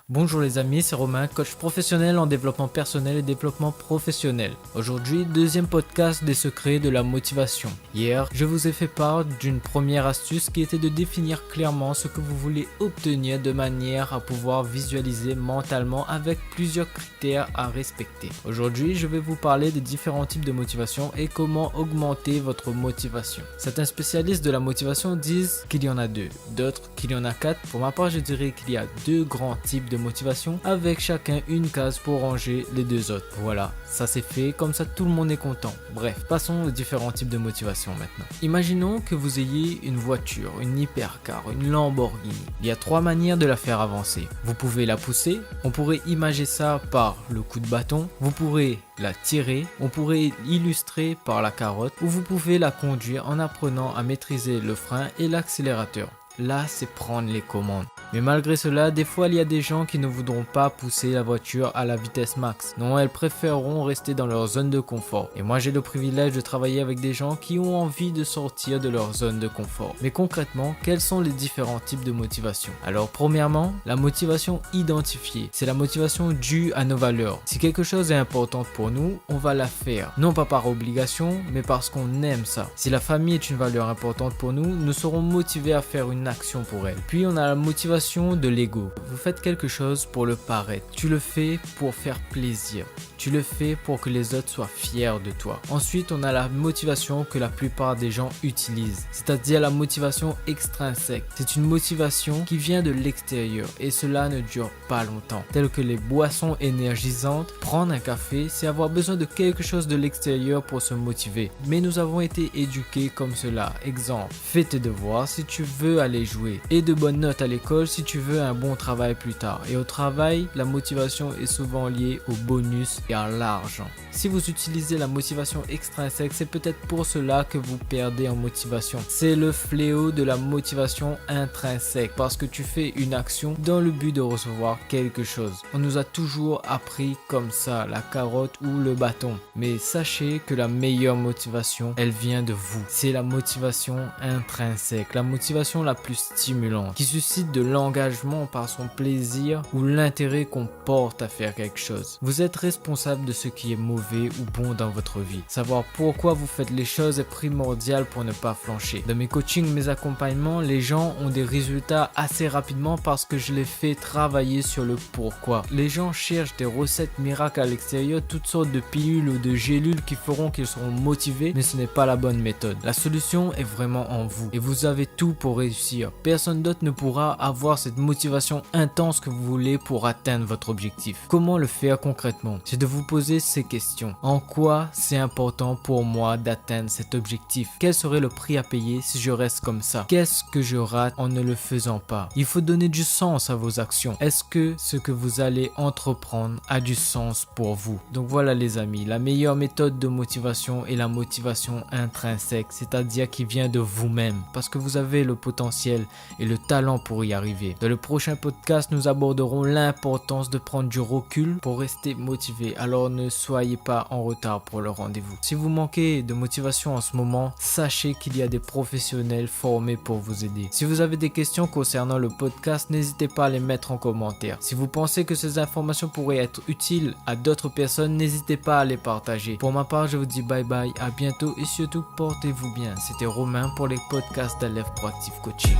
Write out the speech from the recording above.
Bonjour les amis, c'est Romain, coach professionnel en développement personnel et développement professionnel. Aujourd'hui, deuxième podcast des secrets de la motivation. Hier, je vous ai fait part d'une première astuce qui était de définir clairement ce que vous voulez obtenir de manière à pouvoir visualiser mentalement avec plusieurs critères à respecter. Aujourd'hui, je vais vous parler des différents types de motivation et comment augmenter votre motivation. Certains spécialistes de la motivation disent qu'il y en a deux, d'autres qu'il y en a quatre. Pour ma part, je dirais qu'il y a deux grands types de motivation avec chacun une case pour ranger les deux autres. Voilà, ça c'est fait, comme ça tout le monde est content. Bref, passons aux différents types de motivation maintenant. Imaginons que vous ayez une voiture, une hypercar, une Lamborghini. Il y a trois manières de la faire avancer. Vous pouvez la pousser, on pourrait imager ça par le coup de bâton, vous pourrez la tirer, on pourrait illustrer par la carotte ou vous pouvez la conduire en apprenant à maîtriser le frein et l'accélérateur. Là, c'est prendre les commandes. Mais malgré cela, des fois, il y a des gens qui ne voudront pas pousser la voiture à la vitesse max. Non, elles préféreront rester dans leur zone de confort. Et moi, j'ai le privilège de travailler avec des gens qui ont envie de sortir de leur zone de confort. Mais concrètement, quels sont les différents types de motivation? Alors, premièrement, la motivation identifiée. C'est la motivation due à nos valeurs. Si quelque chose est important pour nous, on va la faire. Non pas par obligation, mais parce qu'on aime ça. Si la famille est une valeur importante pour nous, nous serons motivés à faire une action pour elle. Puis, on a la motivation de l'ego. Vous faites quelque chose pour le paraître. Tu le fais pour faire plaisir. Tu le fais pour que les autres soient fiers de toi. Ensuite, on a la motivation que la plupart des gens utilisent, c'est-à-dire la motivation extrinsèque. C'est une motivation qui vient de l'extérieur et cela ne dure pas longtemps. Telles que les boissons énergisantes, prendre un café, c'est avoir besoin de quelque chose de l'extérieur pour se motiver. Mais nous avons été éduqués comme cela. Exemple, fais tes devoirs si tu veux aller jouer et de bonnes notes à l'école si tu veux un bon travail plus tard. Et au travail, la motivation est souvent liée au bonus et à l'argent. Si vous utilisez la motivation extrinsèque, c'est peut-être pour cela que vous perdez en motivation. C'est le fléau de la motivation intrinsèque parce que tu fais une action dans le but de recevoir quelque chose. On nous a toujours appris comme ça, la carotte ou le bâton. Mais sachez que la meilleure motivation, elle vient de vous. C'est la motivation intrinsèque, la motivation la plus stimulante, qui suscite de l'engagement par son plaisir ou l'intérêt qu'on porte à faire quelque chose. Vous êtes responsable de ce qui est mauvais ou bon dans votre vie. Savoir pourquoi vous faites les choses est primordial pour ne pas flancher. Dans mes coachings, mes accompagnements, les gens ont des résultats assez rapidement parce que je les fais travailler sur le pourquoi. Les gens cherchent des recettes miracles à l'extérieur, toutes sortes de pilules ou de gélules qui feront qu'ils seront motivés, mais ce n'est pas la bonne méthode. La solution est vraiment en vous et vous avez tout pour réussir. Personne d'autre ne pourra avoir cette motivation intense que vous voulez pour atteindre votre objectif. Comment le faire concrètement? C'est de vous poser ces questions. En quoi c'est important pour moi d'atteindre cet objectif? Quel serait le prix à payer si je reste comme ça? Qu'est-ce que je rate en ne le faisant pas? Il faut donner du sens à vos actions. Est-ce que ce que vous allez entreprendre a du sens pour vous? Donc voilà les amis, la meilleure méthode de motivation est la motivation intrinsèque, c'est-à-dire qui vient de vous-même parce que vous avez le potentiel et le talent pour y arriver. Dans le prochain podcast, nous aborderons l'importance de prendre du recul pour rester motivé. Alors ne soyez pas en retard pour le rendez-vous. Si vous manquez de motivation en ce moment, sachez qu'il y a des professionnels formés pour vous aider. Si vous avez des questions concernant le podcast, n'hésitez pas à les mettre en commentaire. Si vous pensez que ces informations pourraient être utiles à d'autres personnes, n'hésitez pas à les partager. Pour ma part, je vous dis bye bye, à bientôt et surtout portez-vous bien. C'était Romain pour les podcasts d'Aleph Proactive Coaching.